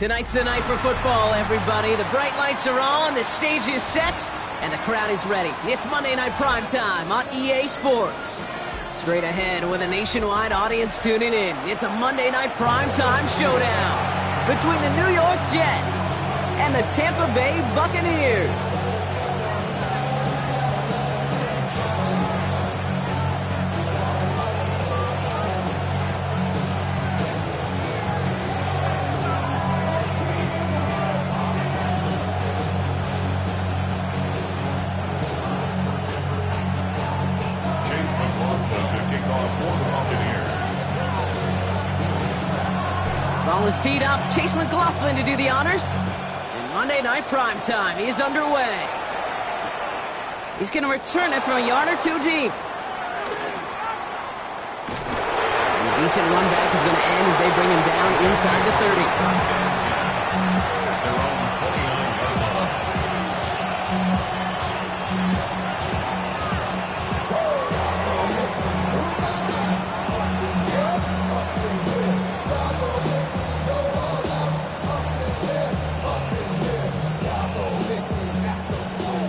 Tonight's the night for football, everybody. The bright lights are on, the stage is set, and the crowd is ready. It's Monday Night Primetime on EA Sports. Straight ahead with a nationwide audience tuning in, it's a Monday Night Primetime showdown between the New York Jets and the Tampa Bay Buccaneers. Ball is teed up. Chase McLaughlin to do the honors. And Monday Night Primetime is underway. He's going to return it from a yard or two deep. And a decent run back is going to end as they bring him down inside the 30.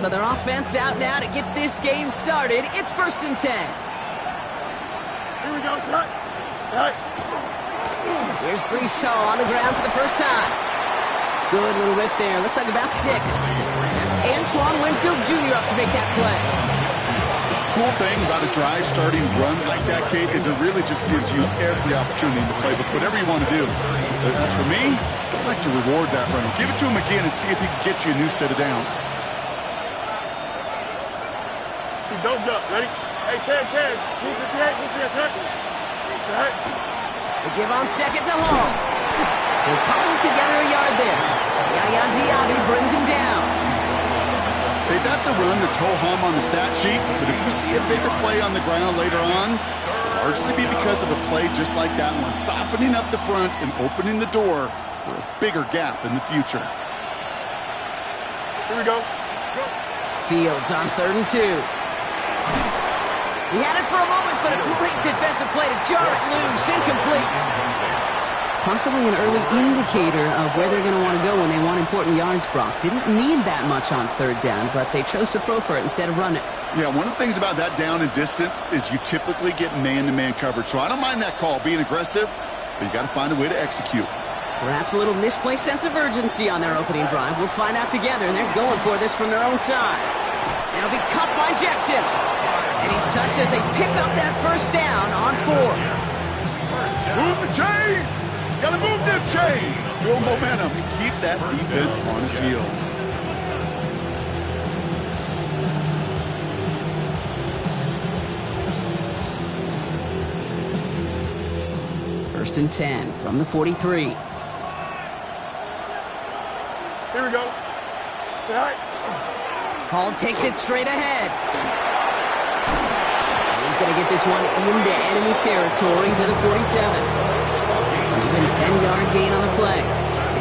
So their offense out now to get this game started. It's 1st and 10. Here we go, set. Here's Breece Hall on the ground for the first time. Good little rip there. Looks like about 6. That's Antoine Winfield Jr. up to make that play. Cool thing about a drive starting run like that, Kate, is it really just gives you every opportunity to play, but whatever you want to do. As for me, I'd like to reward that run. Give it to him again and see if he can get you a new set of downs. Don't jump. Ready? Hey, Ken. Move to the set. They give on second to Hall. They'll cobble together a yard there. Yaya Diaby brings him down. Hey, that's a run that's ho-hum on the stat sheet, but if you see a bigger play on the ground later on, it'll largely be because of a play just like that one, softening up the front and opening the door for a bigger gap in the future. Here we go. Fields on 3rd and 2. He had it for a moment, but a great defensive play to jar it loose. Incomplete. Possibly an early indicator of where they're going to want to go when they want important yards, Brock. Didn't need that much on 3rd down, but they chose to throw for it instead of run it. Yeah, one of the things about that down and distance is you typically get man-to-man coverage. So I don't mind that call, being aggressive, but you got to find a way to execute. Perhaps a little misplaced sense of urgency on their opening drive. We'll find out together, and they're going for this from their own side. It'll be cut by Jackson. And he's touched as they pick up that first down on 4th. Move the chains! Gotta move them chains! Build momentum and keep that defense on its heels. First and 10 from the 43. Here we go. Straight. Hall takes it straight ahead. He's going to get this one into enemy territory to the 47. Even 10-yard gain on the play.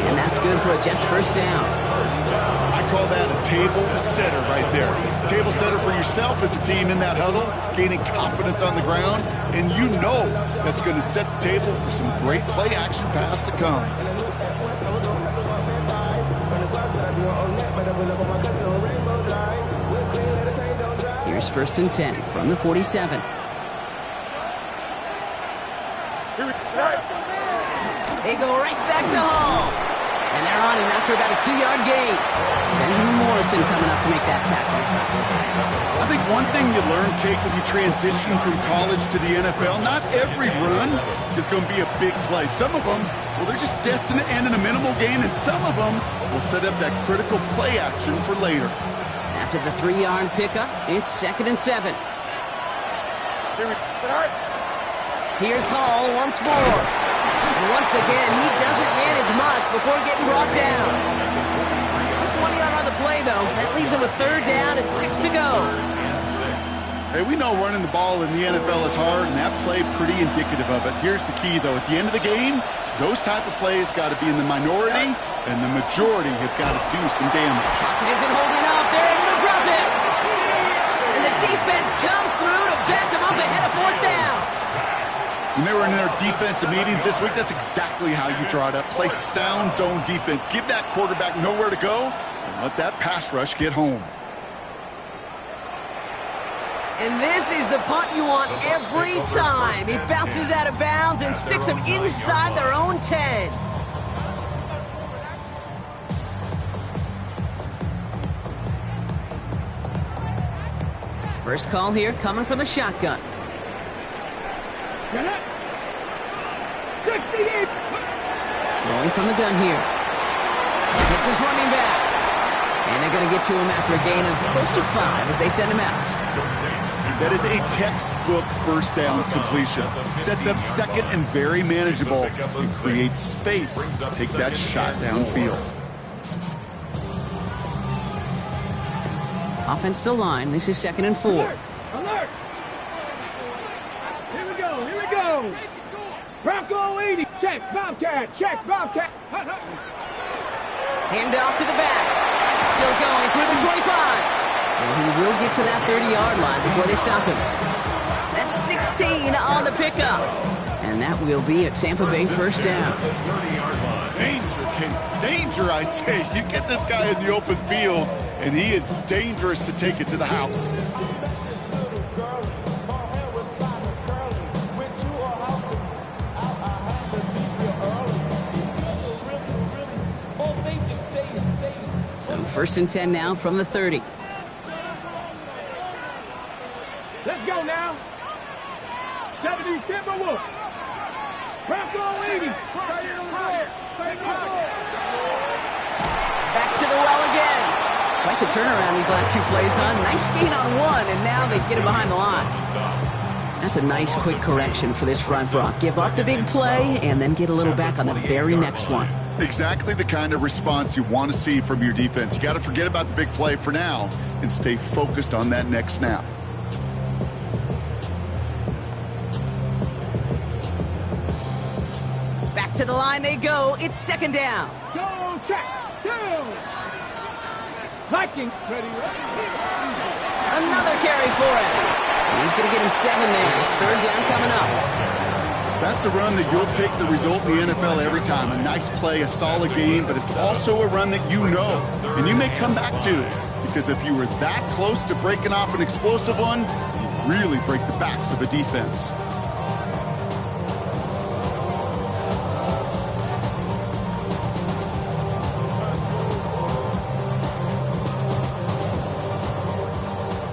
And that's good for a Jets first down. I call that a table setter right there. Table setter for yourself as a team in that huddle, gaining confidence on the ground, and you know that's going to set the table for some great play action pass to come. Here's 1st and 10 from the 47. They go right back to Hall. And they're on him after about a 2-yard gain. Benjamin Morrison coming up to make that tackle. I think one thing you learn, Kate, when you transition from college to the NFL, not every run is going to be a big play. Some of them, well, they're just destined to end in a minimal gain, and some of them will set up that critical play action for later. After the 3-yard pickup, it's 2nd and 7. Here's Hall once more. And once again, he doesn't manage much before getting brought down. Just 1 yard on the play, though. That leaves him with 3rd down and 6 to go. Hey, we know running the ball in the NFL is hard, and that play pretty indicative of it. Here's the key, though. At the end of the game, those type of plays got to be in the minority, and the majority have got to do some damage. Pocket isn't holding up. They're able to drop it. And the defense comes through to back him up ahead of 4th down. When they were in their defensive meetings this week, that's exactly how you draw it up. Play sound zone defense. Give that quarterback nowhere to go and let that pass rush get home. And this is the punt you want every time. It bounces out of bounds and sticks them inside their own 10. First call here coming from the shotgun. Rolling from the gun here. Hits his running back. And they're going to get to him after a gain of close to 5 as they send him out. That is a textbook first down completion. Sets up second and very manageable and creates space to take that shot downfield. Offensive line, this is 2nd and 4. Alert! Alert! Here we go, here we go! Bronco 80, check, Bobcat, check, Bobcat! Hand off to the back. Still going through the 25. And he will get to that 30-yard line before they stop him. That's 16 on the pickup. And that will be a Tampa Bay first down. Danger, King. Danger, I say. You get this guy in the open field, and he is dangerous to take it to the house. So 1st and 10 now from the 30. Let's go now! 70 Timberwolves! Bronco 80! Back to the well again. Quite the turnaround these last 2 plays, huh? Nice gain on 1, and now they get him behind the line. That's a nice quick correction for this front, Brock. Give up the big play and then get a little back on the very next one. Exactly the kind of response you want to see from your defense. You got to forget about the big play for now and stay focused on that next snap. Back to the line they go. It's 2nd down. Go, check, go! Viking, ready, ready. Another carry for him. He's going to get him 7 there. It's 3rd down coming up. That's a run that you'll take the result in the NFL every time. A nice play, a solid game, but it's also a run that you know and you may come back to. Because if you were that close to breaking off an explosive one, you really break the backs of a defense.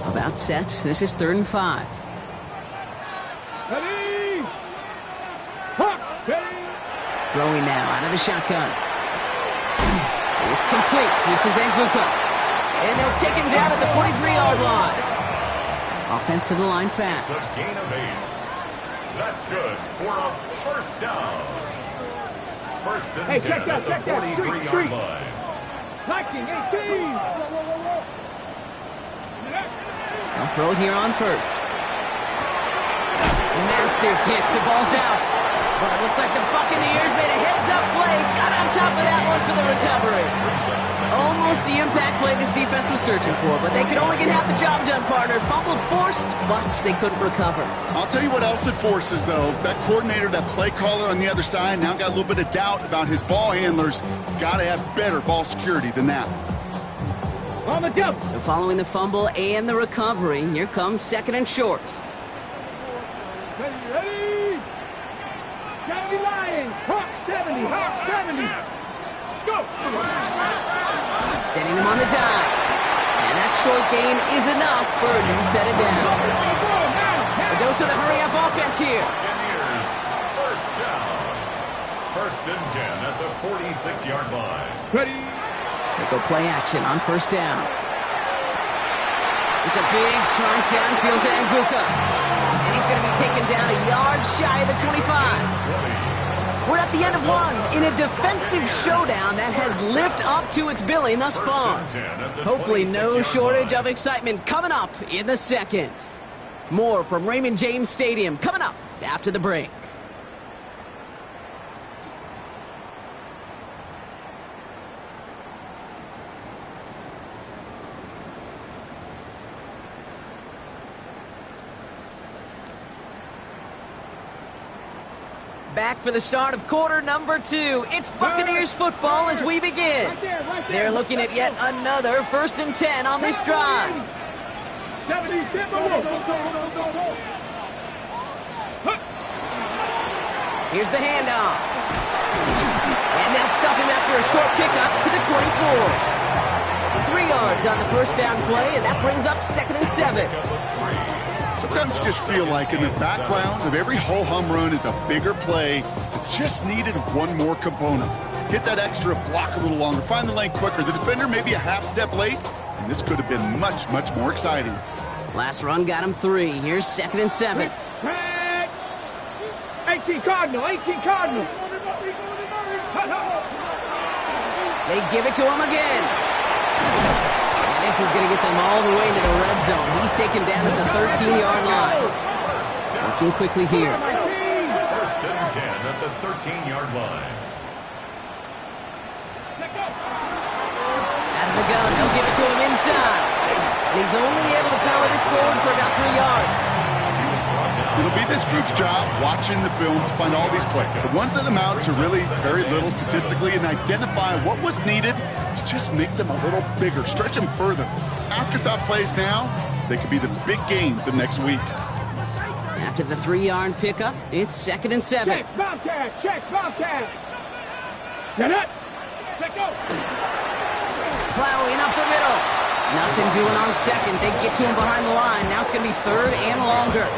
About set. This is 3rd and 5. Ready! Hawks, ready! Throwing now out of the shotgun. It's complete. This is Nguka. And they'll take him down at the 43-yard line. Offense to the line fast. It's a gain of 8. That's good for a first down. First and 10 check that, at the 43-yard line. Viking 18! They'll throw it here on 1st. Massive hit. The ball's out. But it looks like the Buccaneers made a heads-up play. Got on top of that one for the recovery. Almost the impact play this defense was searching for, but they could only get half the job done, partner. Fumbled forced, but they couldn't recover. I'll tell you what else it forces, though. That coordinator, that play caller on the other side, now got a little bit of doubt about his ball handlers. Got to have better ball security than that. On the jump! So following the fumble and the recovery, here comes 2nd and short. Ready? 70 Lions! Hawk 70! Hawk 70! Go! Sending him on the dive. And that short gain is enough for a new set of down. A dose of the hurry-up offense here. Buccaneers, first down. 1st and 10 at the 46-yard line. Ready? They go play action on 1st down. It's a big strike downfield to Nguka. And he's going to be taken down a yard shy of the 25. We're at the end of one in a defensive showdown that has lived up to its billing thus far. Hopefully no shortage of excitement coming up in the 2nd. More from Raymond James Stadium coming up after the break. back for the start of quarter number 2. It's Buccaneers football as we begin. They're looking at yet another 1st and 10 on this drive. Here's the handoff. And they'll stop him after a short pickup to the 24. 3 yards on the first down play, and that brings up 2nd and 7. Sometimes you just feel like in the background of every ho-hum run is a bigger play that just needed one more component. Hit that extra block a little longer, find the lane quicker. The defender may be a half step late, and this could have been much, much more exciting. Last run got him 3. Here's 2nd and 7. 18 Cardinal, 18 Cardinal. They give it to him again. And this is going to get them all the way into the red zone. He's taken down at the 13-yard line. Working quickly here. 1st and 10 at the 13-yard line. Out of the gun, they'll give it to him inside. And he's only able to power this forward for about 3 yards. It'll be this group's job watching the film to find all these plays. The ones that amount to really very little statistically and identify what was needed to just make them a little bigger, stretch them further. Afterthought plays now, they could be the big gains of next week. After the 3-yard pickup, it's 2nd and 7. Check, Bobcat, check, Bobcat. Get it. Let go. Plowing up the middle. Nothing doing on 2nd. They get to him behind the line. Now it's going to be 3rd and longer.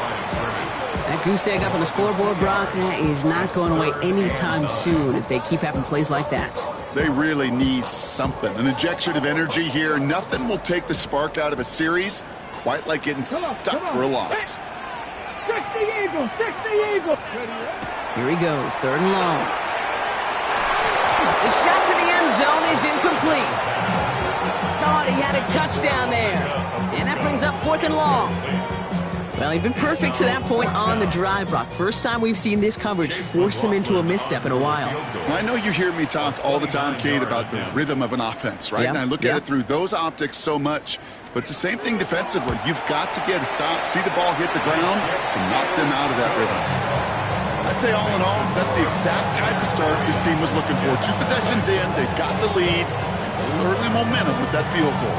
That goose egg up on the scoreboard, Brock, that is not going away anytime soon if they keep having plays like that. They really need something, an injection of energy here. Nothing will take the spark out of a series quite like getting stuck for a loss. 60 Eagles, 60 Eagles. Here he goes, 3rd and long. The shot to the end zone is incomplete. Thought he had a touchdown there. And that brings up 4th and long. Well, he'd been perfect to that point on the drive, Brock. First time we've seen this coverage force him into a misstep in a while. Well, I know you hear me talk all the time, Kate, about the rhythm of an offense, right? Yep. And I look at it through those optics so much. But it's the same thing defensively. You've got to get a stop, see the ball hit the ground to knock them out of that rhythm. I'd say all in all, that's the exact type of start this team was looking for. 2 possessions in, they've got the lead. A little early momentum with that field goal.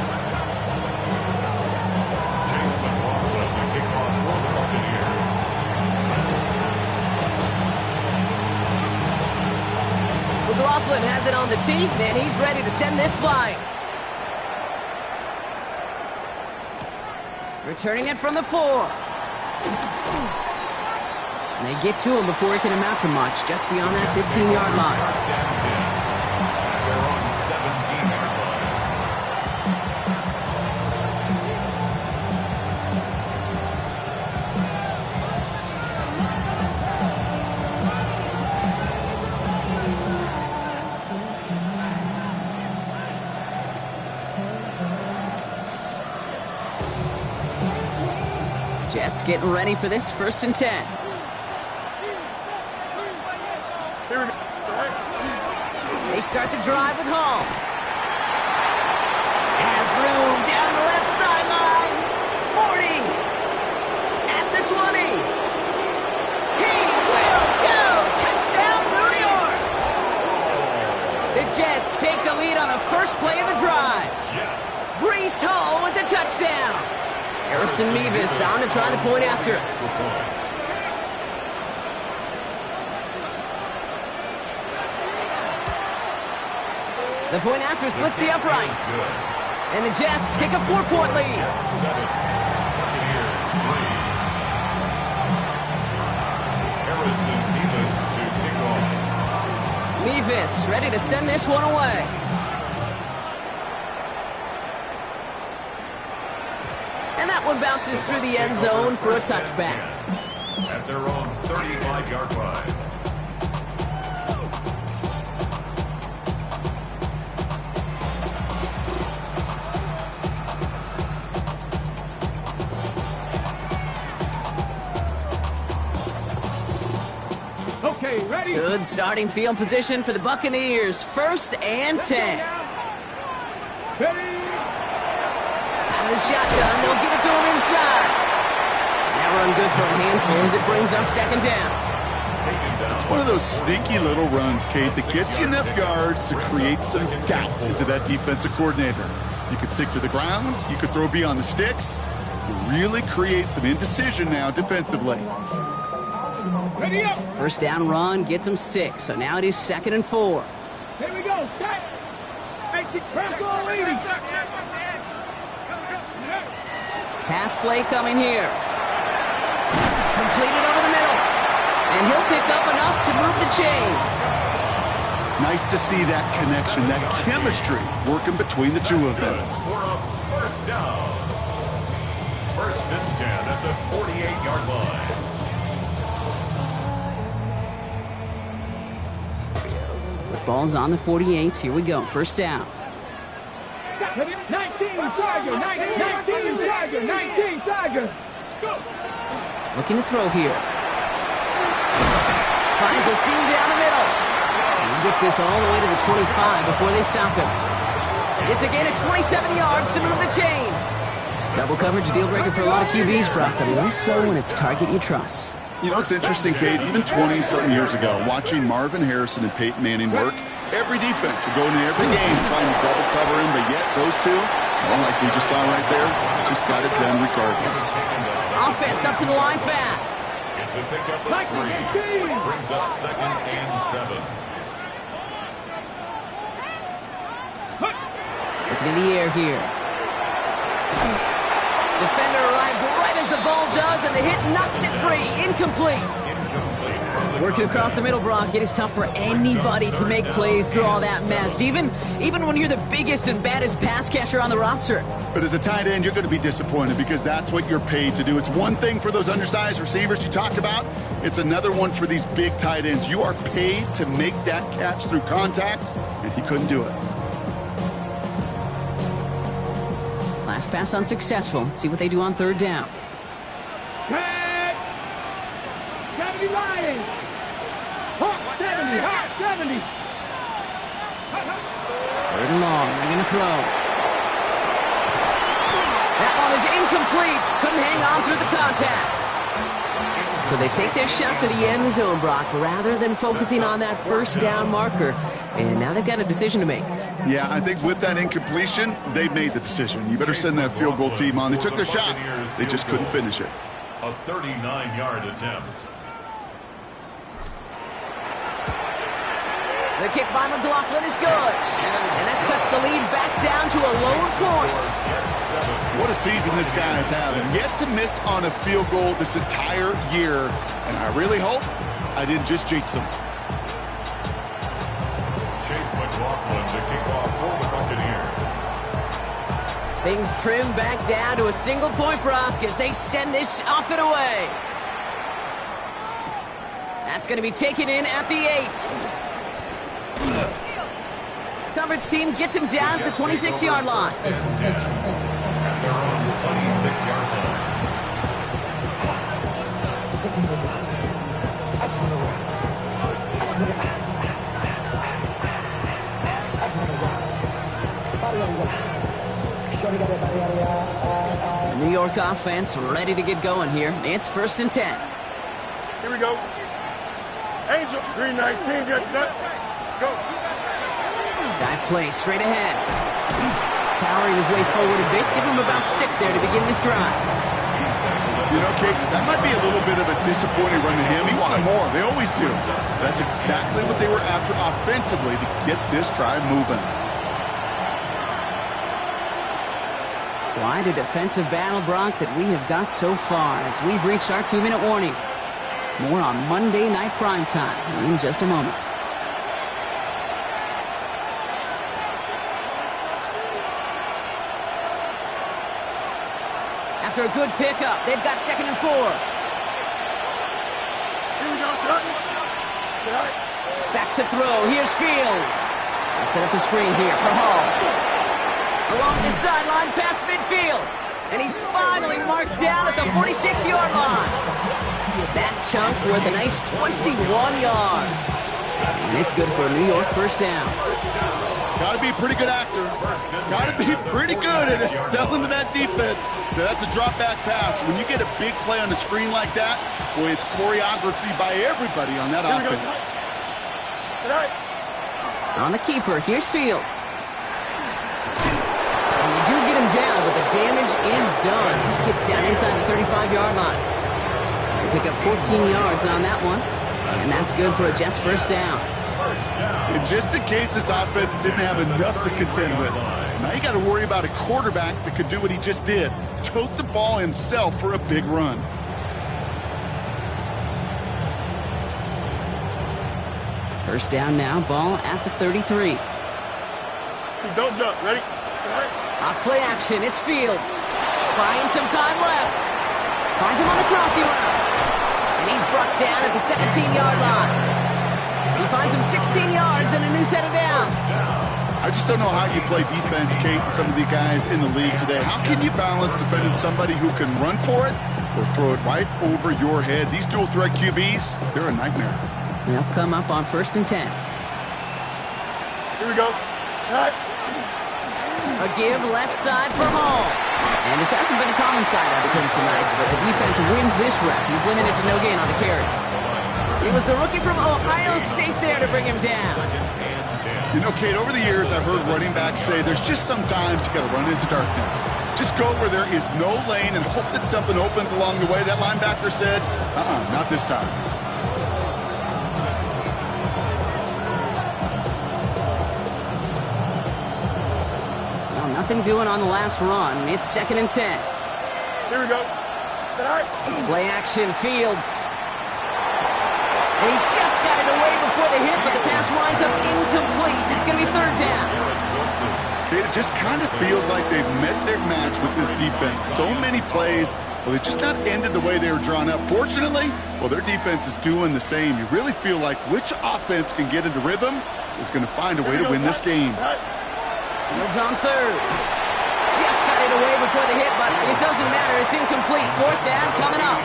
McLaughlin has it on the tee, and he's ready to send this flying. Returning it from the 4. And they get to him before he can amount to much, just beyond that 15-yard line. They're on 17-yard line. Jets getting ready for this 1st and 10. They start the drive with Hall. Has room down the left sideline. 40. At the 20. He will go. Touchdown, New York. The Jets take the lead on the first play of the drive. Breece Hall with the touchdown. Harrison Mevis on to try the point after. The point after splits the uprights. And the Jets take a 4-point lead. 7. Buccaneers 3. Harrison Mevis to kick off. Mevis ready to send this one away. And that one bounces through the end zone for a touchback. At their own 35-yard line. Okay, ready. Good starting field position for the Buccaneers. 1st and 10. Ready. The shotgun, they'll give it to him inside. That run good for a handful as it brings up 2nd down. It's one of those sneaky little runs, Kate, that gets you enough yards to create some doubt into that defensive coordinator. You could stick to the ground. You could throw beyond the sticks. You really create some indecision now defensively. Ready up. First down run gets him 6, so now it is 2nd and 4. Here we go. Set. Bronco 80. Pass play coming here. Completed over the middle. And he'll pick up enough to move the chains. Nice to see that connection, that chemistry working between the two of them. For a first down. 1st and 10 at the 48-yard line. The ball's on the 48. Here we go. First down. 19 Tiger. 19 Tiger. 19 Tiger. Looking to throw here. Finds a seam down the middle. And he gets this all the way to the 25 before they stop him. It's again at 27 yards to move the chains. Double coverage deal breaker for a lot of QBs, Brock, but less so when it's a target you trust. You know, it's interesting, Kate, even 20-something years ago, watching Marvin Harrison and Peyton Manning work, every defense would go into every game trying to double cover him, but yet those two, well, like we just saw right there, just got it done regardless. Offense up to the line fast. It's a pickup of 3. Brings up 2nd and 7. Looking in the air here. Defender arrives right as the ball does, and the hit knocks it free. Incomplete. Working across the middle, Brock, it is tough for anybody to make plays through all that mess, even when you're the biggest and baddest pass catcher on the roster. But as a tight end, you're going to be disappointed because that's what you're paid to do. It's one thing for those undersized receivers you talk about. It's another one for these big tight ends. You are paid to make that catch through contact, and he couldn't do it. Last pass unsuccessful. Let's see what they do on 3rd down. Cat. 70 Lions. Hawk 70. Hawk 70. 3rd and long. They're going to throw. That one is incomplete. Couldn't hang on through the contact. So they take their shot for the end zone, Brock, rather than focusing on that first down marker. And now they've got a decision to make. Yeah, I think with that incompletion, they made the decision. You better send that field goal team on. They took their shot. They just couldn't finish it. A 39-yard attempt. The kick by McLaughlin is good. And that cuts the lead back down to a lower point. What a season this guy is having. Yet to miss on a field goal this entire year. And I really hope I didn't just jinx him. Chase McLaughlin to kick off for the Buccaneers. Things trim back down to a single point, Brock, as they send this off and away. That's going to be taken in at the 8. Coverage team gets him down at the 26-yard line. 26-yard line. The New York offense ready to get going here. It's 1st and 10. Here we go. Angel, green 19, get that. Go. Dive play straight ahead. Powering his way forward a bit. Give him about 6 there to begin this drive. You know, Kate, that might be a little bit of a disappointing run to him. He wanted more. They always do. That's exactly what they were after offensively to get this drive moving. Quite a defensive battle, Brock, that we have got so far as we've reached our 2-minute warning. More on Monday Night Primetime in just a moment. After a good pickup, they've got 2nd and 4. Here we go, shot. Back to throw. Here's Fields. They set up the screen here for Hall. Along the sideline past midfield. And he's finally marked down at the 46-yard line. That chunk worth a nice 21 yards. And it's good for a New York first down. Got to be a pretty good actor. Got to be pretty good at selling to that defense. That's a drop back pass. When you get a big play on the screen like that, boy, it's choreography by everybody on that offense. On the keeper, here's Fields. And they do get him down, but the damage is done. This gets down inside the 35-yard line. They pick up 14 yards on that one, and that's good for a Jets first down. And just in case this offense didn't have enough to contend with, now you got to worry about a quarterback that could do what he just did, tote the ball himself for a big run. First down now, ball at the 33. Don't jump. Ready? Off play action, it's Fields. Buying some time left. Finds him on the crossing route. And he's brought down at the 17-yard line. He finds him 16 yards and a new set of downs. I just don't know how you play defense, Kate, with some of the guys in the league today. How can you balance defending somebody who can run for it or throw it right over your head? These dual threat QBs, they're a nightmare. They'll come up on 1st and 10. Here we go. A give left side for Hall. And this hasn't been a common side out of him tonight, but the defense wins this rep. He's limited to no gain on the carry. It was the rookie from Ohio State there to bring him down. You know, Kate, over the years, I've heard running backs say there's just sometimes you got to run into darkness. Just go where there is no lane and hope that something opens along the way. That linebacker said, not this time. Well, nothing doing on the last run. It's 2nd and 10. Here we go. Play action, Fields. And he just got it away before the hit, but the pass winds up incomplete. It's going to be 3rd down. It just kind of feels like they've met their match with this defense. So many plays, well, they just not ended the way they were drawn up. Fortunately, well, their defense is doing the same. You really feel like which offense can get into rhythm is going to find a way to win this game. Fields on 3rd. Just got it away before the hit, but it doesn't matter. It's incomplete. 4th down coming up.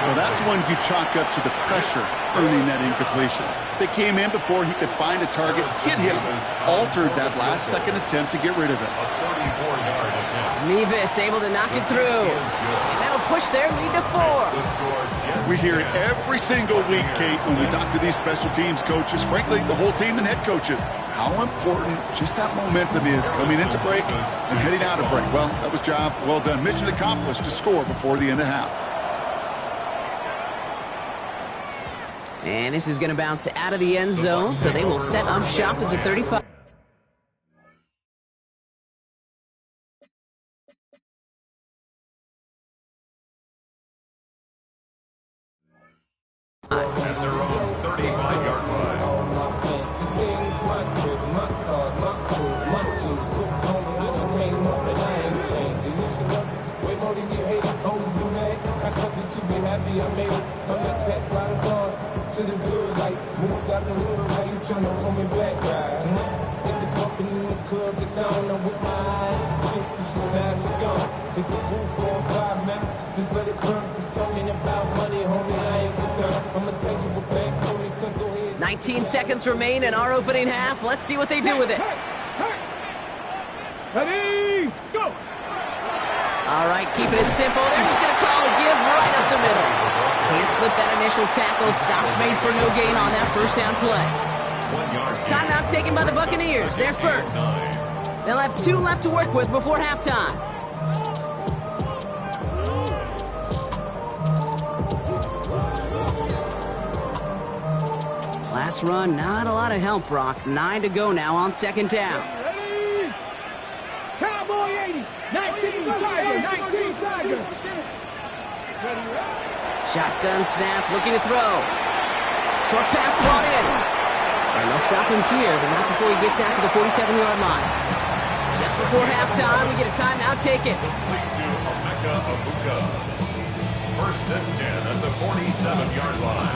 Well, that's when you chalk up to the pressure earning that incompletion. They came in before he could find a target, hit him, altered that last-second attempt to get rid of it. Mevis able to knock it through. And that'll push their lead to 4. We hear it every single week, Kate, when we talk to these special teams coaches, frankly, the whole team and head coaches, how important just that momentum is coming into break and heading out of break. Well, that was job well done. Mission accomplished to score before the end of half. And this is going to bounce out of the end zone, so they will set up shop at the 35. At their own 35-yard line. To the good, like moved out the hood, how you tryna hold me back, right? Hit the bumpin' in the club, it's on, I'm with my eyes. Shit, she's now she's gone. Take the roof for a 5 minutes, just let it burn. Talking about money, homie, I ain't concerned. I'ma take you a back story, cause go ahead. 19 seconds remain in our opening half. Let's see what they do with it. Ready, go! All right, keeping it simple. They're just going to call a give right up the middle. Can't slip that initial tackle. Stops made for no gain on that first down play. Timeout taken by the Buccaneers. They're first. They'll have 2 left to work with before halftime. Last run, not a lot of help, Brock. 9 to go now on 2nd down. Ready? Cowboy 80, 19 Tiger, 19 Tiger. Shotgun snap, looking to throw. Short pass brought in. And they'll stop him here, but not before he gets out to the 47-yard line. Just before halftime, we get a timeout taken. Complete to Emeka Egbuka. 1st and 10 at the 47-yard line.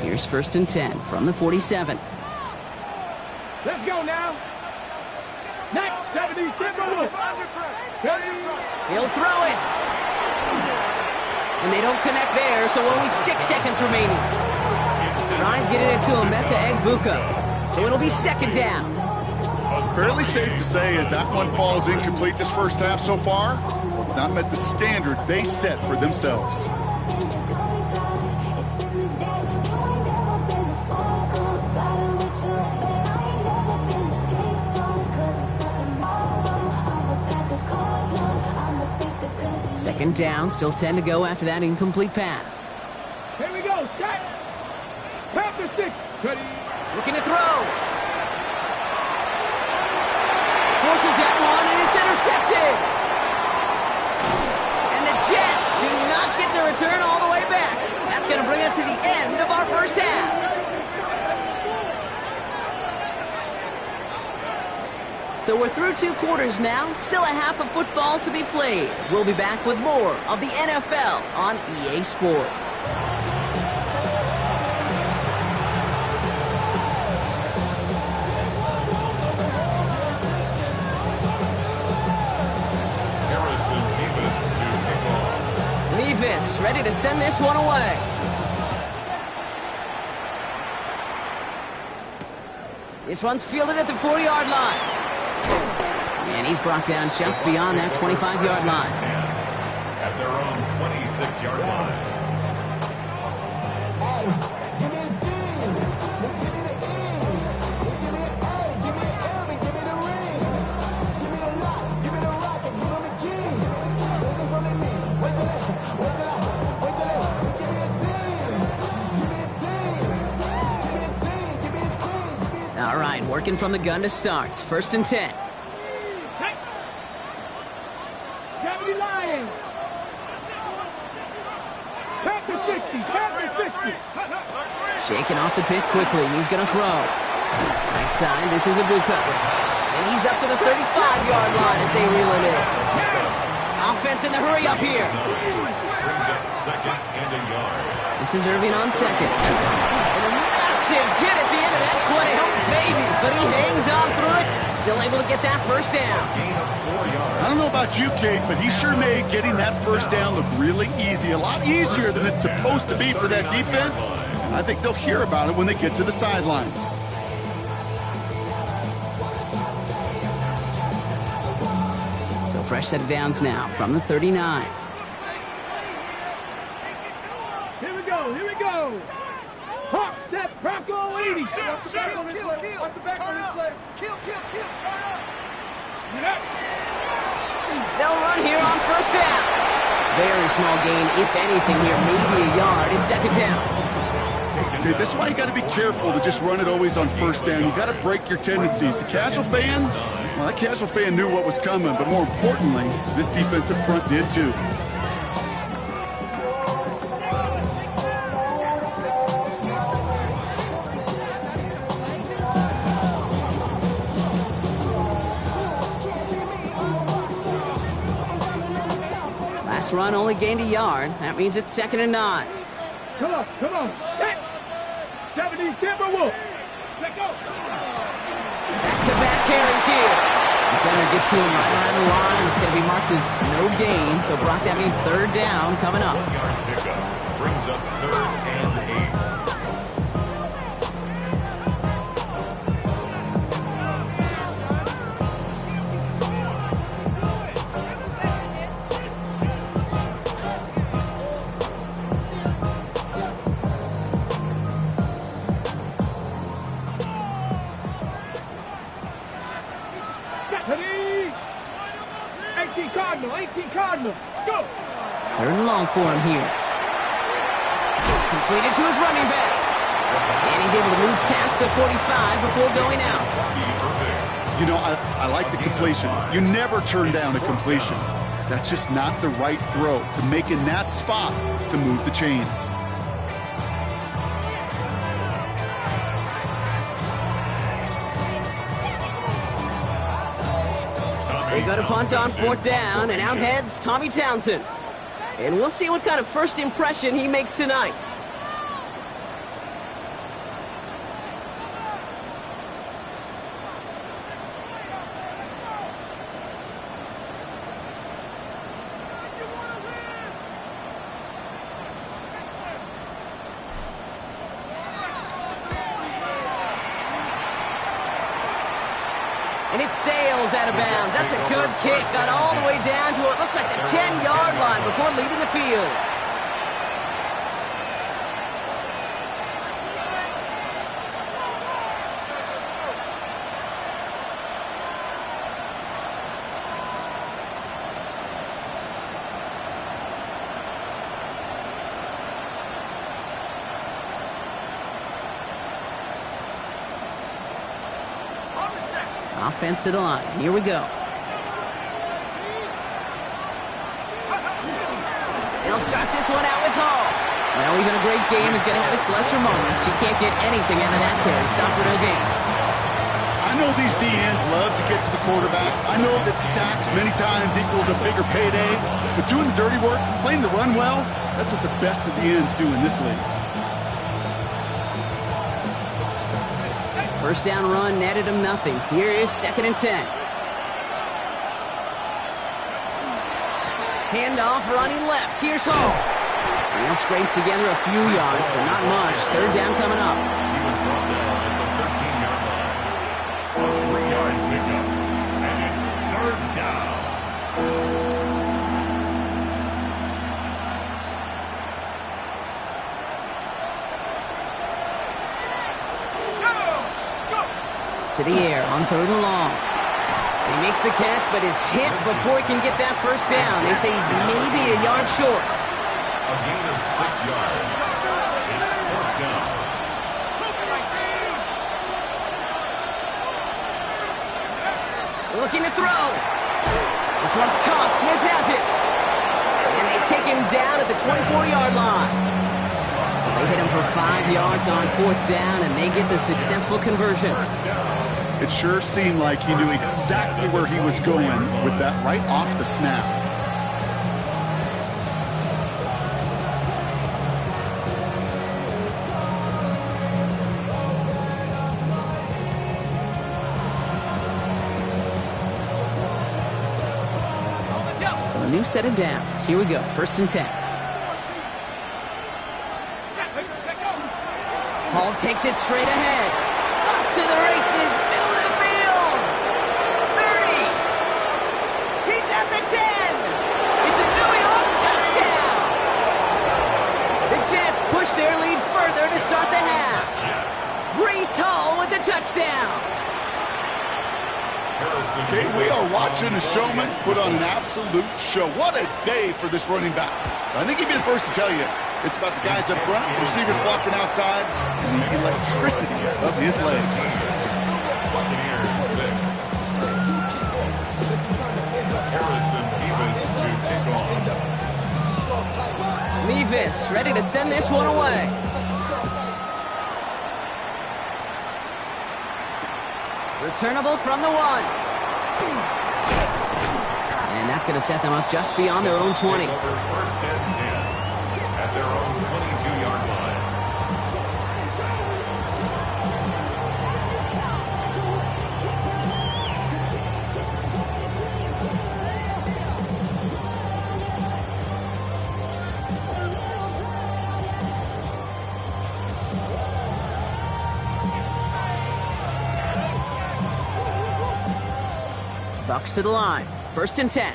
Here's 1st and 10 from the 47. Let's go now. Next, 70, get moving. Ready? He'll throw it. And they don't connect there, so only 6 seconds remaining. Try and get it into Emeka Egbuka. So it'll be second down. Fairly safe to say as that one falls incomplete this first half so far, it's not met the standard they set for themselves. Second down, still 10 to go after that incomplete pass. Here we go, set. Panther 6. Ready. Looking to throw. Forces that one, and it's intercepted. And the Jets do not get the return all the way back. That's going to bring us to the end of our first half. So we're through 2 quarters now, still a half of football to be played. We'll be back with more of the NFL on EA Sports. Levis ready to send this one away. This one's fielded at the 4-yard line. And he's brought down just beyond that 25-yard line. At their own 26-yard line. Give me a D. Give me the E. Give me an A. Give me an M. And give me the ring. Give me the lock. Give me the rock. And give me the key. What does all that mean? Wait till it. Give me a team. Give me a team. Give me a team. Give me a team. All right, working from the gun to start. First and 10. Gravity Lions. Panther 60. Panther 60. Shaking off the pick quickly. He's going to throw. Right side, this is Egbuka. And he's up to the 35-yard line as they reel him in. Offense in the hurry up here. Brings up second and a yard. This is Irving on second. And a massive hit at the end of that play. Oh, baby. But he hangs on through it. Still able to get that first down. Gain of 4 yards. I don't know about you, Kate, but he sure made getting that first down look really easy. A lot easier than it's supposed to be for that defense. I think they'll hear about it when they get to the sidelines. So fresh set of downs now from the 39. Here we go. Here we go. Hawk step. Bronco 80. What's the back on this play? What's the back on this play? Kill, turn up. Get up. They'll run here on first down. Very small gain, if anything here, maybe a yard in second down. Okay, that's why you got to be careful to just run it always on first down. You got to break your tendencies. The casual fan, well, that casual fan knew what was coming, but more importantly, this defensive front did too. Last run only gained a yard. That means it's second and 9. Come on. Set. 70 Timberwolves. Let go. Back-to-back carries here. Defender gets to him right around the line. It's going to be marked as no gain. So, Brock, that means third down coming up. 1-yard pickup brings up third and 8. Ready. 18 Cardinal. Go. Third and long for him here. Completed to his running back. And he's able to move past the 45 before going out. You know, I like the completion. You never turn down a completion. That's just not the right throw to make in that spot to move the chains. They go to punt on fourth down, and out heads Tommy Townsend. And we'll see what kind of first impression he makes tonight. And it sails out of bounds. That's a good kick. Got all the way down to what looks like the 10-yard line before leaving the field. Offense to the line. Here we go. They'll start this one out with Hall. Well, even a great game is going to have its lesser moments. You can't get anything out of that carry. Stop for no gain. I know these DNs love to get to the quarterback. I know that sacks many times equals a bigger payday. But doing the dirty work, playing the run well, that's what the best of the ends do in this league. First down run netted him nothing. Here is 2nd and 10. Handoff running left. Here's Hall. He'll scrape together a few yards, but not much. 3rd down coming up. He was brought down at the 13-yard line. A 3-yard pickup. And it's 3rd down. To the air on 3rd and long. He makes the catch, but is hit before he can get that first down. They say he's maybe a yard short. A gain of 6 yards. It's 4th down. Looking to throw. This one's caught. Smith has it. And they take him down at the 24-yard line. So they hit him for 5 yards on 4th down, and they get the successful conversion. It sure seemed like he knew exactly where he was going with that right off the snap. So a new set of downs. Here we go. 1st and 10. Hall takes it straight ahead. Off to the races. Middle of the field. 30. He's at the 10. It's a New York touchdown. The Jets push their lead further to start the half. Breece Hall with the touchdown. Okay, we are watching a showman put on an absolute show. What a day for this running back. I think he'd be the first to tell you it's about the guys up front, receivers blocking outside, and the electricity of his legs. Buccaneers 6. Harrison Mevis to kick off. Mevis ready to send this one away. Returnable from the 1. And that's going to set them up just beyond their own 20. Over 1st and 10 at their own 22-yard line. Bucks to the line. 1st and 10.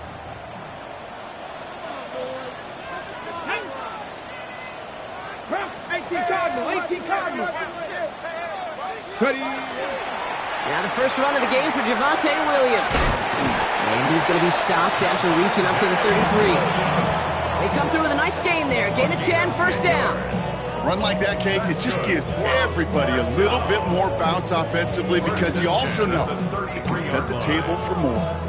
Now the first run of the game for Javonte Williams. And he's going to be stopped after reaching up to the 33. They come through with a nice gain there. Gain of 10, 1st down. Run like that, Cake, it just gives everybody a little bit more bounce offensively because you also know it can set the table for more.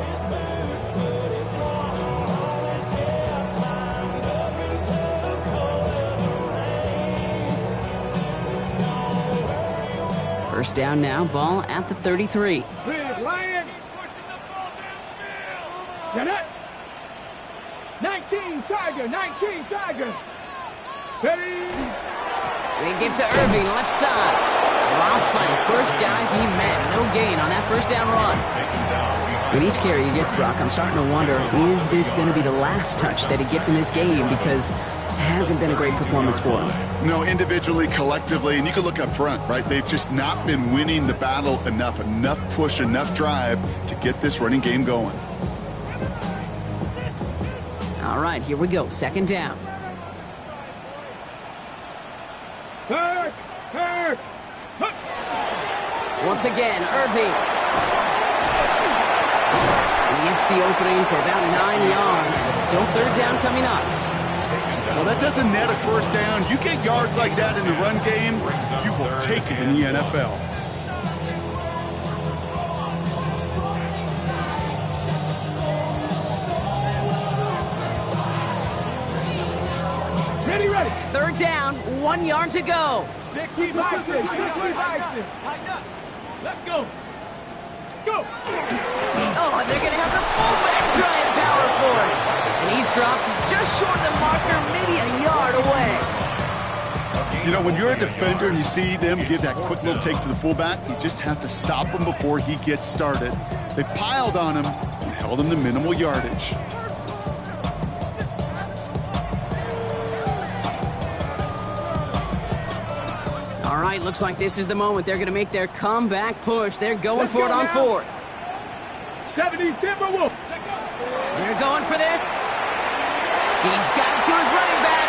First down now, ball at the 33. Big Lion. 19 Tiger, 19 Tiger. Steady. They give to Irving, left side. Wild play, first guy he met. No gain on that first down run. With each carry he gets, Brock, I'm starting to wonder, is this going to be the last touch that he gets in this game? Because hasn't been a great performance for them. No, individually, collectively, and you can look up front, right? They've just not been winning the battle enough push, enough drive to get this running game going. All right, here we go. Second down. Hurt! Once again, Irving. He gets the opening for about 9 yards, but still third down coming up. Well, that doesn't net a first down. You get yards like that in the run game, you will take it in the NFL. Ready. Third down, 1 yard to go. Keep icing. Let's go. Go. Oh, and they're going to have the fullback trying power for it. And he's dropped just short of the marker, maybe a yard away. You know, when you're a defender and you see them give that quick little take to the fullback, you just have to stop him before he gets started. They piled on him and held him to minimal yardage. All right, looks like this is the moment. They're going to make their comeback push. They're going for it on fourth. 70 Timberwolves. They're going for this. He's got it to his running back.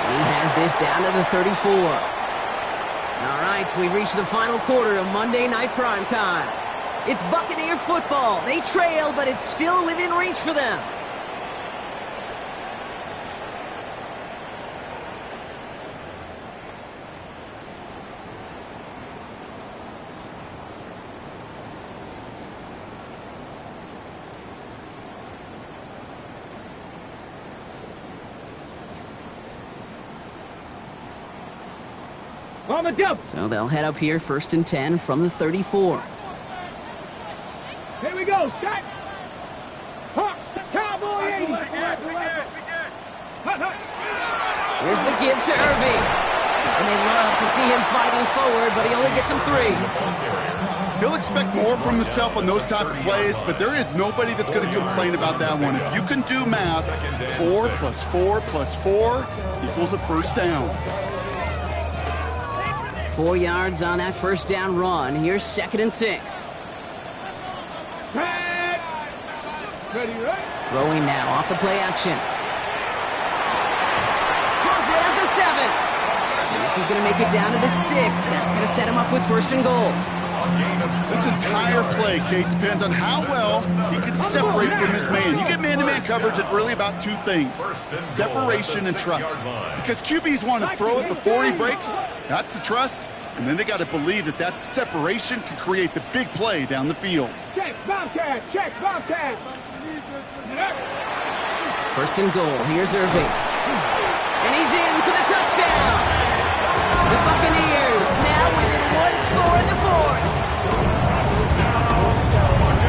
He has this down to the 34. All right, so we reached the final quarter of Monday Night Primetime. It's Buccaneer football. They trail, but it's still within reach for them. On the jump. So they'll head up here, 1st and 10 from the 34. Here we go. Shot. Hawks. Cowboy 80. Here's the give to Irving. And they love to see him fighting forward, but he only gets him 3. He'll expect more from himself on those type of plays, but there is nobody that's going to complain about that one. If you can do math, 4 plus 4 plus 4 equals a first down. 4 yards on that first down run. Here's 2nd and 6. Ready. Throwing now off the play action. Has it at the 7. And this is going to make it down to the 6. That's going to set him up with 1st and goal. This entire play, Kate, depends on how well he can separate from his man. You get man-to-man coverage, it's really about two things, separation and trust. Because QBs want to throw it before he breaks, that's the trust, and then they got to believe that that separation can create the big play down the field. Check, Bobcat. 1st and goal, here's Irving. And he's in for the touchdown. The Buccaneers now within 1 score in the 4th.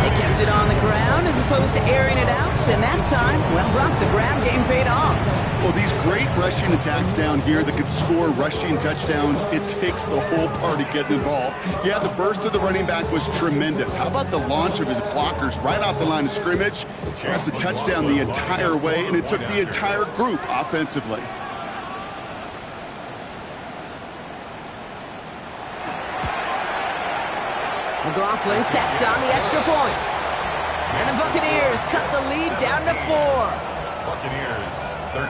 They kept it on the ground as opposed to airing it out, and that time, well, Brock, the ground game paid off. Well, these great rushing attacks down here that could score rushing touchdowns, it takes the whole party getting involved. Yeah, the burst of the running back was tremendous. How about the launch of his blockers right off the line of scrimmage? That's a touchdown the entire way, and it took the entire group offensively. McLaughlin tacks on the extra point. And the Buccaneers cut the lead down to 4. Buccaneers, 13.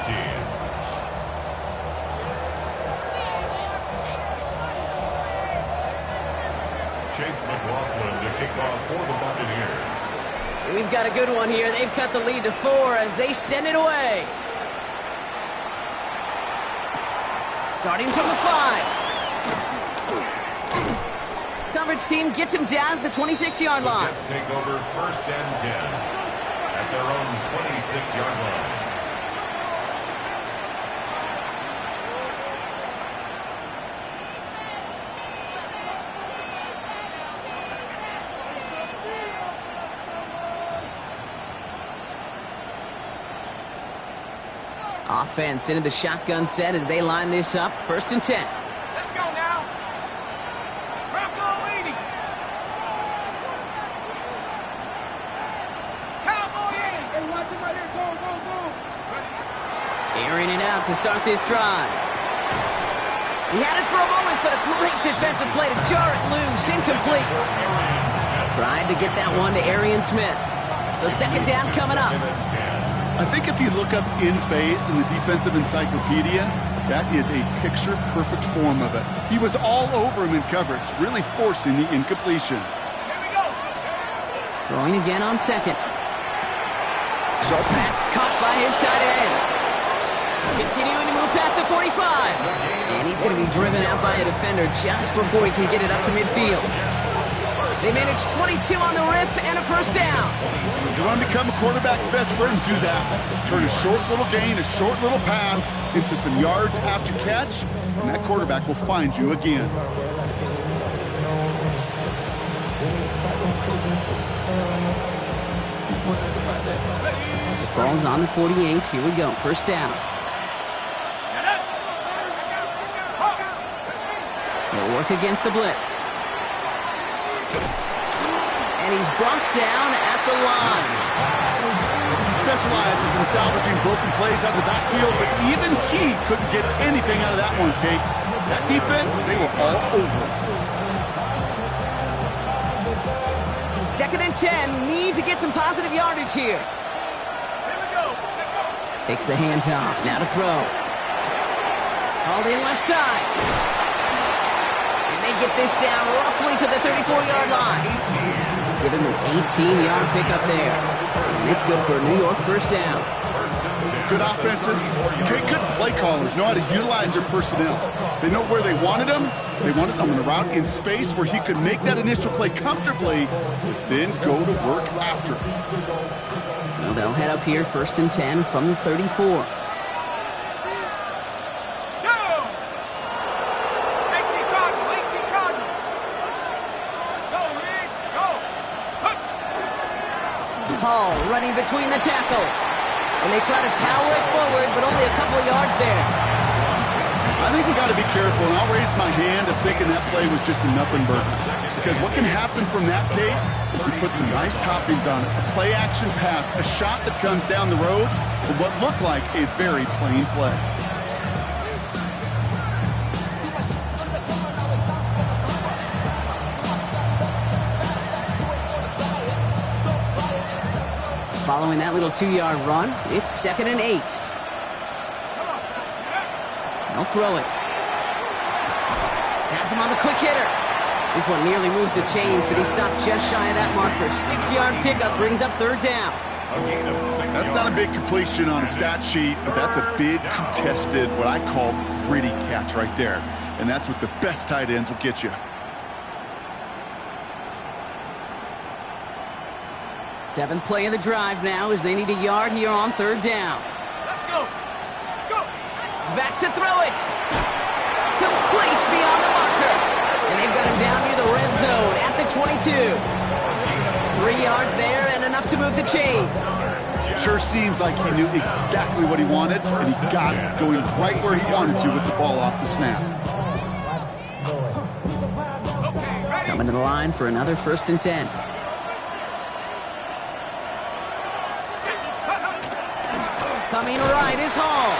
Chase McLaughlin to kick off for the Buccaneers. We've got a good one here. They've cut the lead to 4 as they send it away. Starting from the 5. Coverage team gets him down at the 26-yard line. Jets take over 1st and 10 at their own 26-yard line. Offense into the shotgun set as they line this up. 1st and 10. Let's go now. Bronco 80. Cowboy 80. Hey, watch it right here. Go. Airing it out to start this drive. He had it for a moment, but a great defensive play to jar it loose. Incomplete. Tried to get that one to Arian Smith. So second down coming up. I think if you look up in phase in the defensive encyclopedia, that is a picture-perfect form of it. He was all over him in coverage, really forcing the incompletion. Throwing again on second. Short pass caught by his tight end. Continuing to move past the 45. And he's going to be driven out by a defender just before he can get it up to midfield. They managed 22 on the rip and a first down. You want to become a quarterback's best friend, do that. Turn a short little gain, a short little pass into some yards after catch, and that quarterback will find you again. The ball's on the 48. Here we go. First down. They'll work against the blitz. And he's brought down at the line. He specializes in salvaging broken plays out of the backfield, but even he couldn't get anything out of that one, Kate. That defense, they were all over it. Second and 10. Need to get some positive yardage here. Takes the handoff. Now to throw. Called in left side. And they get this down roughly to the 34-yard line. Give him an 18-yard pickup there. And it's good for a New York first down. Good offenses. Good play callers know how to utilize their personnel. They know where they wanted them. They wanted them in a route in space where he could make that initial play comfortably, then go to work after. So they'll head up here, first and 10 from the 34. Hall running between the tackles. And they try to power it forward, but only a couple of yards there. I think we got to be careful, and I'll raise my hand of thinking that play was just a nothing burger. Because what can happen from that, Kate, is he put some nice toppings on it. A play-action pass, a shot that comes down the road for what looked like a very plain play. Following that little 2-yard run, it's second and 8. They'll throw it. Has him on the quick hitter. This one nearly moves the chains, but he stopped just shy of that marker. 6-yard pickup brings up third down. That's not a big completion on a stat sheet, but that's a big contested, what I call gritty catch right there. And that's what the best tight ends will get you. Seventh play of the drive now as they need a yard here on third down. Let's go. Let's go. Back to throw it. Complete beyond the marker. And they've got him down near the red zone at the 22. 3 yards there and enough to move the chains. Sure seems like he knew exactly what he wanted, and he got it going right where he wanted to with the ball off the snap. Coming to the line for another first and 10. Coming right is Hall.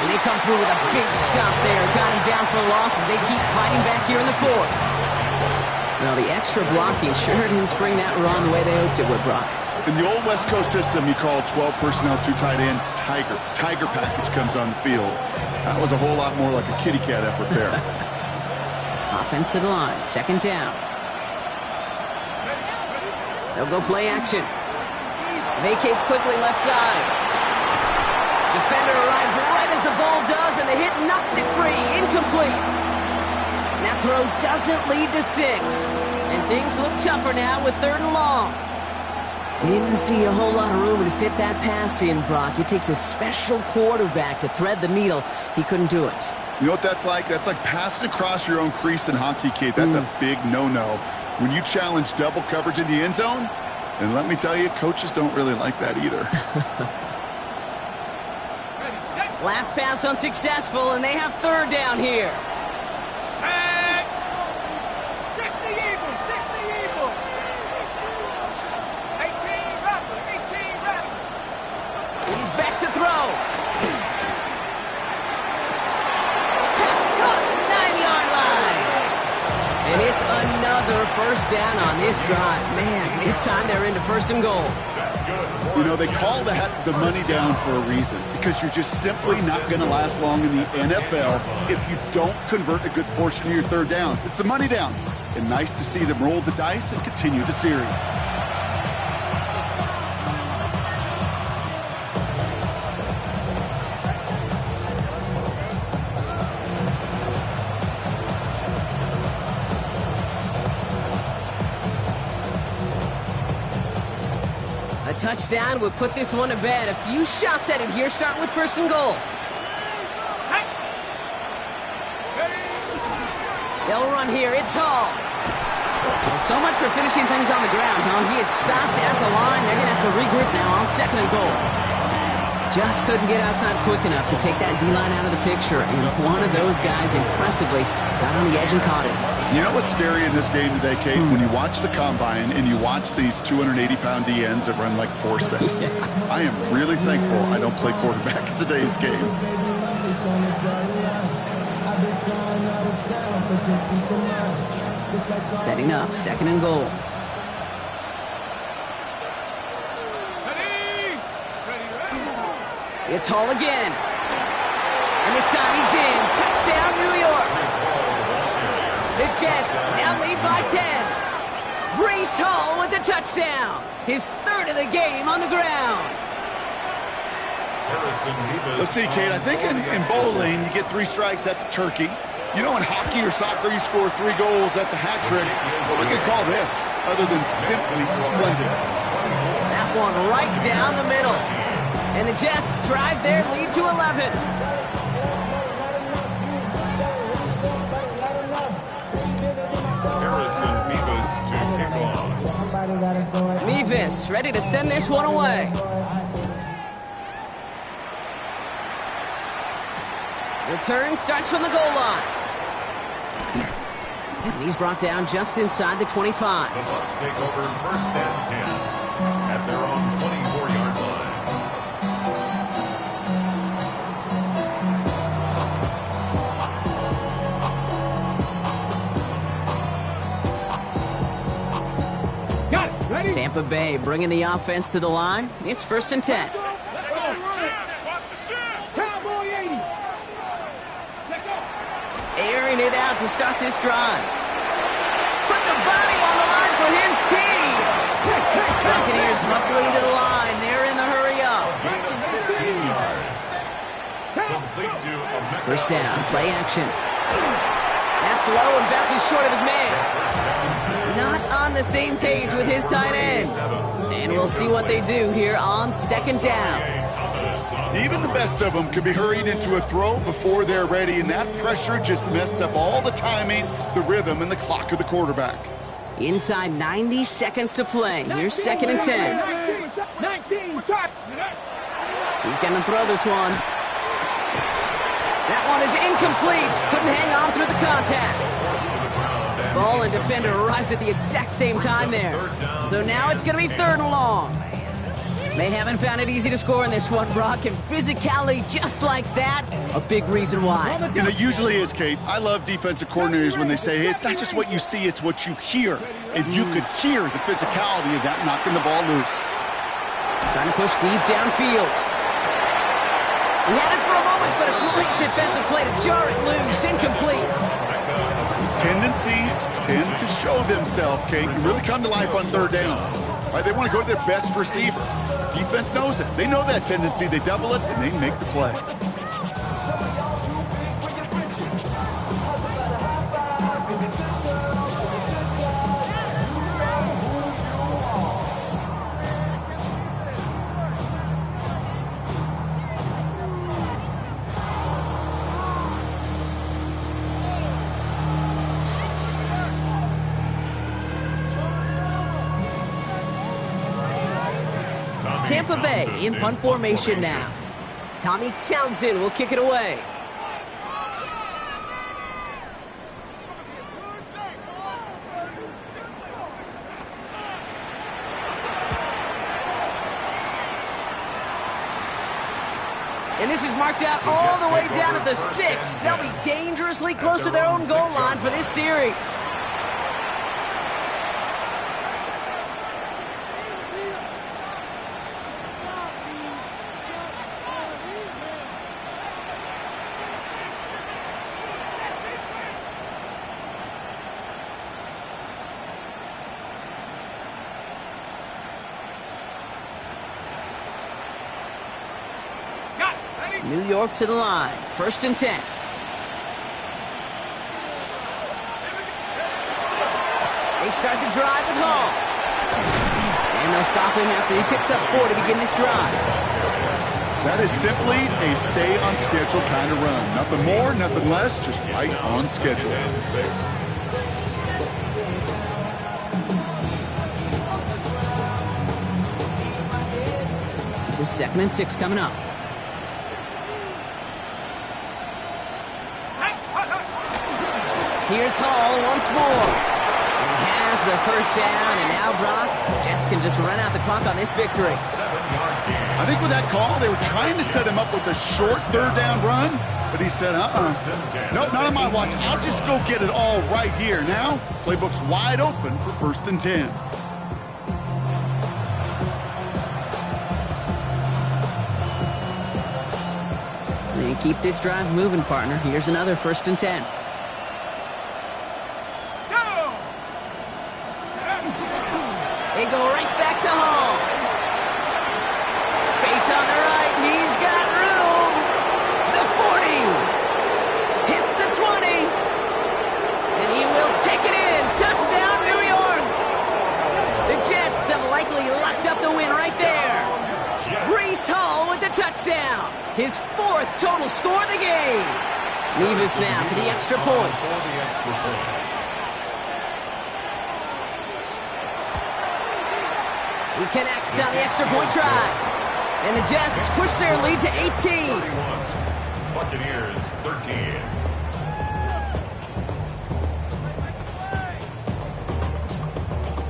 And they come through with a big stop there. Got him down for a loss as they keep fighting back here in the fourth. Well, the extra blocking sure didn't spring that run the way they hoped it would, Brock. In the old West Coast system, you call 12 personnel, 2 tight ends, Tiger. Tiger package comes on the field. That was a whole lot more like a kitty cat effort there. Offense to the line, second down. They'll go play action. Vacates quickly left side. Defender arrives right as the ball does, and the hit knocks it free. Incomplete. That throw doesn't lead to 6. And things look tougher now with third and long. Didn't see a whole lot of room to fit that pass in, Brock. It takes a special quarterback to thread the needle. He couldn't do it. You know what that's like? That's like passing across your own crease in hockey, Kate. That's a big no-no. When you challenge double coverage in the end zone, and let me tell you, coaches don't really like that either. Last pass unsuccessful, and they have third down here. Set. 60 Eagles. 60 Eagles. 18 Raptors. 18 Raptors. He's back to throw. Another first down on this drive. Man, this time they're into first and goal. You know, they call that the money down for a reason, because you're just simply not going to last long in the NFL if you don't convert a good portion of your third downs. It's the money down. And nice to see them roll the dice and continue the series. A touchdown would put this one to bed. A few shots at it here, starting with first and goal. They'll run here. It's Hall. Well, so much for finishing things on the ground, huh? He is stopped at the line. They're going to have to regroup now on second and goal. Just couldn't get outside quick enough to take that D-line out of the picture. And one of those guys impressively got on the edge and caught it. You know what's scary in this game today, Kate? When you watch the combine and you watch these 280-pound DNs that run like 4.6. I am really thankful I don't play quarterback in today's game. Setting up, second and goal. It's Hall again. And this time he's in. Touchdown, New York. The Jets now lead by 10. Breece Hall with the touchdown. His third of the game on the ground. Let's see, Kate, I think in bowling, you get 3 strikes, that's a turkey. You know, in hockey or soccer, you score 3 goals, that's a hat trick. What we can call this, other than simply splendid? That one right down the middle. And the Jets drive their lead to 11. Harrison Mevis to kick off. Mevis ready to send this one away. Return starts from the goal line. And he's brought down just inside the 25. The Bucs take over first and 10 at their own 24-yard line. Got it. Ready? Tampa Bay bringing the offense to the line. It's first and 10. Cowboy 80. Airing it out to start this drive. Put the body on the line for his team. Buccaneers hustling to the line. They're in the hurry up. Gain of 15 yards. Complete to Omega. First down, play action. That's low and bounces short of his man. Not on the same page with his tight end. And we'll see what they do here on second down. Even the best of them could be hurried into a throw before they're ready, and that pressure just messed up all the timing, the rhythm, and the clock of the quarterback. Inside 90 seconds to play. Here's second and 10. 19, start. He's going to throw this one. That one is incomplete. Couldn't hang on through the contact. Ball and defender arrived at the exact same time there. So now it's going to be third and long. They haven't found it easy to score in this one, Brock, and physicality just like that, a big reason why. You know, it usually is, Kate. I love defensive coordinators when they say, hey, it's not just what you see, it's what you hear. And you could hear the physicality of that knocking the ball loose. Trying to push deep downfield. He had it for a moment, but a great defensive play to jar it loose. Incomplete. Tendencies tend to show themselves, Kate, and really come to life on third downs. Right? They want to go to their best receiver. Defense knows it. They know that tendency. They double it, and they make the play. Tampa Bay in punt formation now. Tommy Townsend will kick it away. And this is marked out all the way down at the 6. They'll be dangerously close to their own goal line for this series. New York to the line. 1st and 10. They start the drive with Hall. And they'll stop him after he picks up 4 to begin this drive. That is simply a stay on schedule kind of run. Nothing more, nothing less, just right on schedule. This is 2nd and 6 coming up. Here's Hall once more. And he has the 1st down, and now Brock, Jets can just run out the clock on this victory. I think with that call, they were trying to set him up with a short 3rd down run, but he said, nope, not on my watch. I'll just go get it all right here. Now, playbook's wide open for 1st and 10. They keep this drive moving, partner. Here's another 1st and 10. They go right back to Hall. Space on the right. He's got room. The 40. Hits the 20. And he will take it in. Touchdown, New York. The Jets have likely locked up the win right there. Breece Hall with the touchdown. His 4th total score of the game. Nevis now for the extra point. He connects on the extra point try. And the Jets push their lead to 18. Buccaneers 13.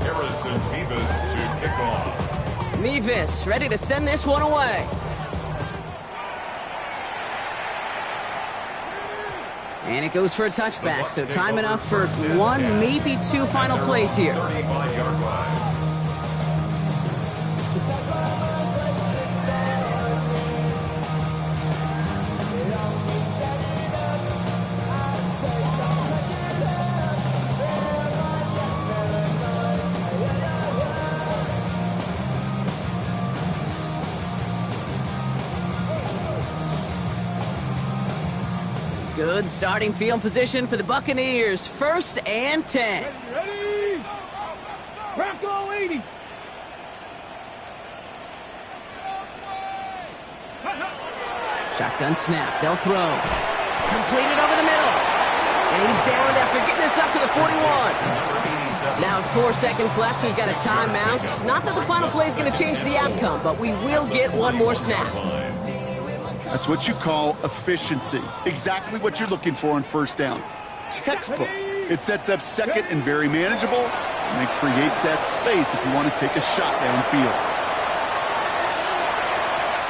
Harrison Nevis to kick off. Nevis ready to send this one away. And it goes for a touchback, so time enough for 1, maybe 2 final plays here. 35-yard line. Good starting field position for the Buccaneers. 1st and 10. Ready? Bronco 80. Shotgun snap. They'll throw. Completed over the middle. And he's downed after getting this up to the 41. Now 4 seconds left. We've got a timeout. Not that the final play is going to change the outcome, but we will get one more snap. That's what you call efficiency. Exactly what you're looking for on 1st down. Textbook. It sets up 2nd and very manageable, and it creates that space if you want to take a shot downfield.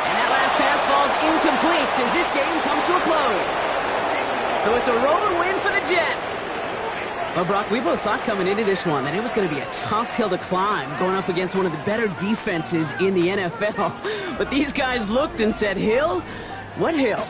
And that last pass falls incomplete as this game comes to a close. So it's a road win for the Jets. Well, Brock, we both thought coming into this one that it was going to be a tough hill to climb going up against one of the better defenses in the NFL. But these guys looked and said, Hill? What hill?